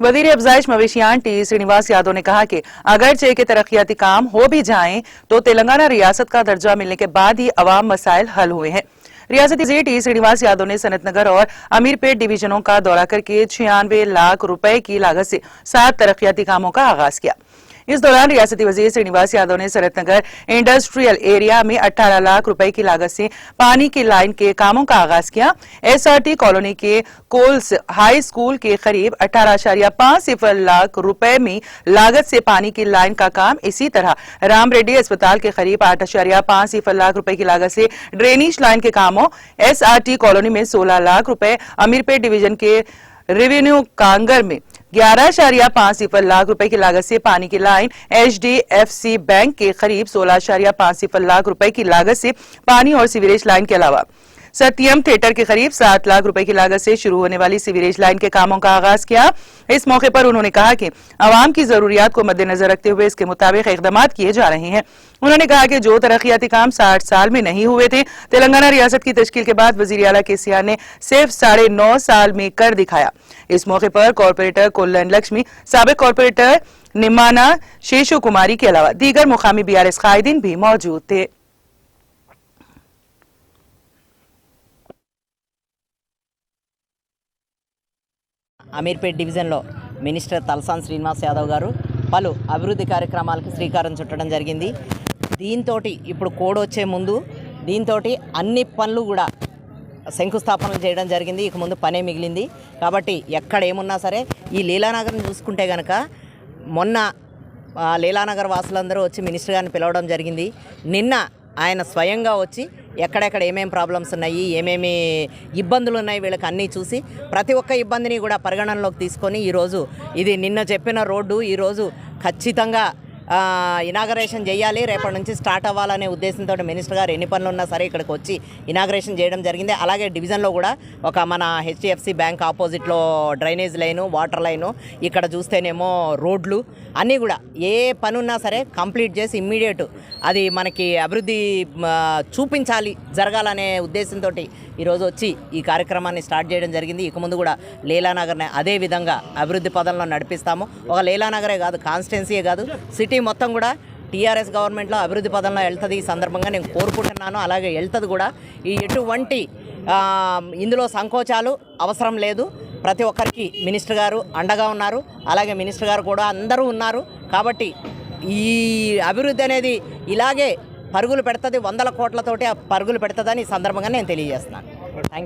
वजीर अफजाइश मवेशियान टी श्रीनिवास यादव ने कहा कि अगरचे के तरक्याती काम हो भी जाएं तो तेलंगाना रियासत का दर्जा मिलने के बाद ही अवाम मसाइल हल हुए हैं। रियासती वजीर टी श्रीनिवास यादव ने सनतनगर और अमीरपेट डिवीजनों का दौरा करके 96 लाख रुपए की लागत से 7 तरक्याती कामों का आगाज किया। इस दौरान रियासती वजीर श्रीनिवास यादव ने सनतनगर इंडस्ट्रियल एरिया में 18 लाख रुपए की लागत से पानी की लाइन के कामों का आगाज किया। एसआरटी कॉलोनी के कोल्स हाई स्कूल के करीब 18.50 लाख रुपए में लागत से पानी की लाइन का काम, इसी तरह राम रेड्डी अस्पताल के करीब 8.50 लाख रुपए की लागत से ड्रेनेज लाइन के कामों, एसआरटी कॉलोनी में 16 लाख रुपए, अमीरपेट डिवीजन के रेवेन्यू कांगर में 11.50 लाख रुपए की लागत से पानी की लाइन, एचडीएफसी बैंक के करीब 16.50 लाख रुपए की लागत से पानी और सीवरेज लाइन के अलावा सत्यम थिएटर के करीब 7 लाख रुपए की लागत से शुरू होने वाली सीवरेज लाइन के कामों का आगाज किया। इस मौके पर उन्होंने कहा कि आवाम की जरूरियात को मद्देनजर रखते हुए इसके मुताबिक इकदाम किए जा रहे हैं। उन्होंने कहा कि जो तरक्याती काम 60 साल में नहीं हुए थे, तेलंगाना रियासत की तश्कील के बाद वजीर आला केसीआर ने सिर्फ 9.5 साल में कर दिखाया। इस मौके पर कॉर्पोरेटर कोल्लन लक्ष्मी, साबिक कॉर्पोरेटर निमाना शेषु कुमारी के अलावा दीगर मुकामी बीआरएस कायदीन भी मौजूद थे। అమీర్పేట్ డివిజన్లో మినిస్టర్ తలసాని శ్రీనివాస్ యాదవ్ గారు పలు అభివృద్ధి కార్యక్రమాలకు శ్రీకారం చుట్టడం జరిగింది. దీంతో ఇప్పుడు కోడ్ వచ్చే ముందు దీంతో అన్ని పనులు కూడా శంకుస్థాపనలు చేయడం జరిగింది. ఇక ముందు పనే మిగిలింది. కాబట్టి ఎక్కడ ఏమున్నా సరే ఈ లీలానగర్ని చూసుకుంటే కనుక మొన్న లీలానగర్ వాసులందరూ వచ్చి మినిస్టర్ గారిని పిలవడం జరిగింది. నిన్న ఆయన స్వయంగా వచ్చి ఎక్కడెక్కడ ఏమేమి ప్రాబ్లమ్స్ ఉన్నాయి, ఏమేమి ఇబ్బందులు ఉన్నాయి వీళ్ళకి అన్నీ చూసి ప్రతి ఒక్క ఇబ్బందిని కూడా పరిగణనలోకి తీసుకొని ఈరోజు ఇది నిన్న చెప్పిన రోడ్డు ఈరోజు ఖచ్చితంగా ఇనాగరేషన్ చేయాలి, రేపటి నుంచి స్టార్ట్ అవ్వాలనే ఉద్దేశంతో మినిస్టర్ గారు ఎన్ని పనులు ఉన్నా సరే ఇక్కడికి వచ్చి ఇనాగరేషన్ చేయడం జరిగింది. అలాగే డివిజన్లో కూడా ఒక మన హెచ్డిఎఫ్సి బ్యాంక్ ఆపోజిట్లో డ్రైనేజ్ లైను, వాటర్ లైను, ఇక్కడ చూస్తేనేమో రోడ్లు అన్నీ కూడా ఏ పని ఉన్నా సరే కంప్లీట్ చేసి ఇమ్మీడియట్ అది మనకి అభివృద్ధి చూపించాలి, జరగాలనే ఉద్దేశంతో ఈరోజు వచ్చి ఈ కార్యక్రమాన్ని స్టార్ట్ చేయడం జరిగింది. ఇక ముందు కూడా లీలానగర్ని అదే విధంగా అభివృద్ధి పదంలో నడిపిస్తాము. ఒక లీలానగరే కాదు, కాన్స్టిట్యున్సీయే కాదు, సిటీ మొత్తం కూడా టీఆర్ఎస్ గవర్నమెంట్లో అభివృద్ధి పదంలో వెళ్తుంది. ఈ సందర్భంగా నేను కోరుకుంటున్నాను. అలాగే వెళ్తుంది కూడా. ఈ ఎటువంటి ఇందులో సంకోచాలు అవసరం లేదు. ప్రతి ఒక్కరికి మినిస్టర్ గారు అండగా ఉన్నారు. అలాగే మినిస్టర్ గారు కూడా అందరూ ఉన్నారు. కాబట్టి ఈ అభివృద్ధి అనేది ఇలాగే పరుగులు పెడుతుంది, 100 కోట్లతోటి పరుగులు పెడుతుందని ఈ సందర్భంగా నేను తెలియజేస్తున్నాను.